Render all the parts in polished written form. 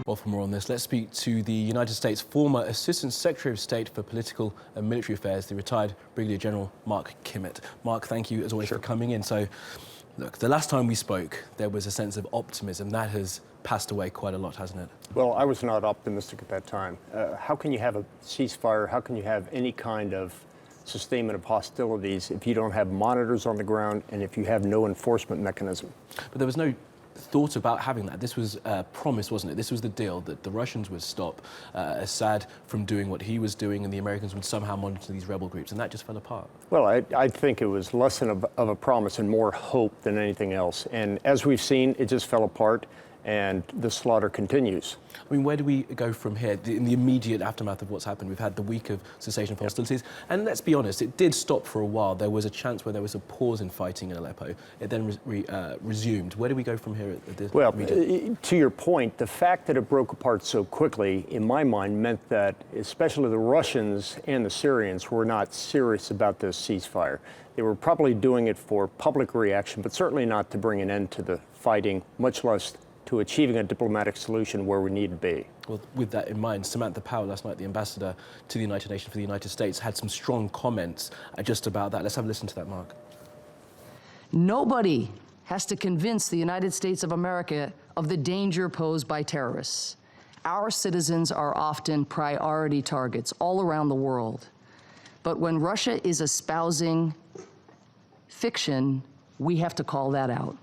Well, for more on this, let's speak to the United States former Assistant Secretary of State for Political and Military Affairs, the retired Brigadier General Mark Kimmit. Mark, thank you as always for coming in. So, look, the last time we spoke, there was a sense of optimism. That has passed away quite a lot, hasn't it? Well, I was not optimistic at that time. How can you have a ceasefire? How can you have any kind of sustainment of hostilities if you don't have monitors on the ground and if you have no enforcement mechanism? But there was no thought about having that. This was promised, wasn't it? This was the deal, that the Russians would stop Assad from doing what he was doing and the Americans would somehow monitor these rebel groups, and that just fell apart. Well, I think it was less of a promise and more hope than anything else. And as we've seen, it just fell apart and the slaughter continues. I mean, where do we go from here? In the immediate aftermath of what's happened, we've had the week of cessation of hostilities, and let's be honest, it did stop for a while. There was a chance where there was a pause in fighting in Aleppo. It then resumed. Where do we go from here at this immediate? To your point, the fact that it broke apart so quickly, in my mind, meant that especially the Russians and the Syrians were not serious about this ceasefire. They were probably doing it for public reaction, but certainly not to bring an end to the fighting, much less to achieving a diplomatic solution where we need to be. Well, with that in mind, Samantha Power last night, the ambassador to the United Nations for the United States, had some strong comments just about that. Let's have a listen to that, Mark. Nobody has to convince the United States of America of the danger posed by terrorists. Our citizens are often priority targets all around the world. But when Russia is espousing fiction, we have to call that out.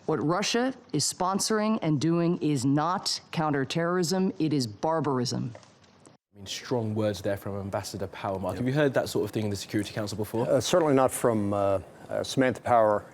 What Russia is sponsoring and doing is not counterterrorism, it is barbarism. I mean, strong words there from Ambassador Power, Mark. Have you heard that sort of thing in the Security Council before? Certainly not from Samantha Power,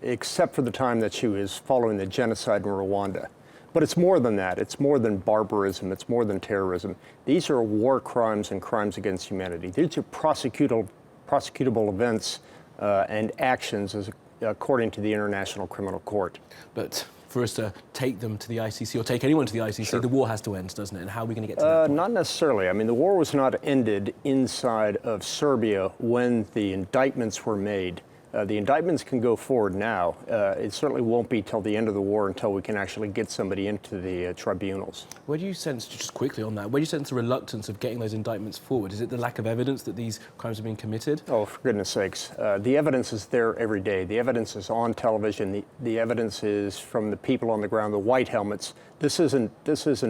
except for the time that she was following the genocide in Rwanda. But it's more than that. It's more than barbarism. It's more than terrorism. These are war crimes and crimes against humanity. These are prosecutable events and actions according to the International Criminal Court. But for us to take them to the ICC or take anyone to the ICC, the war has to end, doesn't it? And how are we going to get to that point? Not necessarily. I mean, the war was not ended inside of Serbia when the indictments were made. The indictments can go forward now. It certainly won't be till the end of the war until we can actually get somebody into the tribunals. Where do you sense, just quickly on that, where do you sense the reluctance of getting those indictments forward? Is it the lack of evidence that these crimes have been committed? Oh, for goodness sakes. The evidence is there every day. The evidence is on television. The evidence is from the people on the ground, the white helmets. This isn't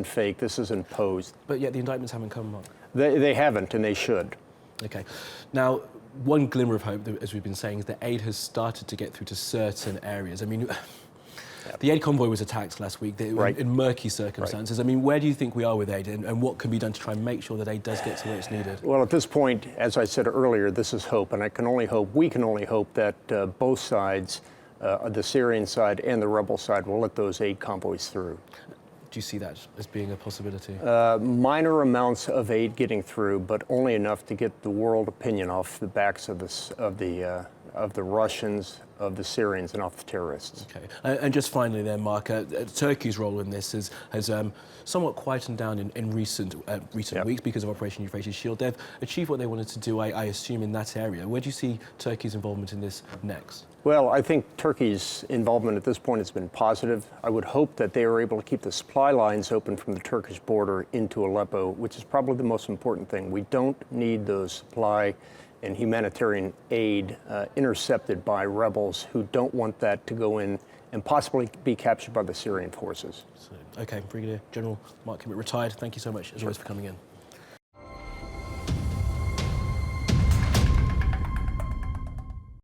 fake. This isn't posed. But yet the indictments haven't come, Mark. They haven't, and they should. Okay. Now, one glimmer of hope, as we've been saying, is that aid has started to get through to certain areas. I mean, the aid convoy was attacked last week in murky circumstances. Right. I mean, where do you think we are with aid, and what can be done to try and make sure that aid does get to where it's needed? Well, at this point, as I said earlier, this is hope, and we can only hope that both sides, the Syrian side and the rebel side, will let those aid convoys through. Do you see that as being a possibility? Minor amounts of aid getting through, but only enough to get the world opinion off the backs of the Russians, of the Syrians, and off the terrorists. Okay. And just finally then, Mark, Turkey's role in this has somewhat quietened down in recent weeks because of Operation Euphrates Shield. They've achieved what they wanted to do, I assume, in that area. Where do you see Turkey's involvement in this next? Well, I think Turkey's involvement at this point has been positive. I would hope that they are able to keep the supply lines open from the Turkish border into Aleppo, which is probably the most important thing. We don't need those supply and humanitarian aid intercepted by rebels who don't want that to go in and possibly be captured by the Syrian forces. Okay, Brigadier General Mark Kimmit, retired. Thank you so much, as always, for coming in.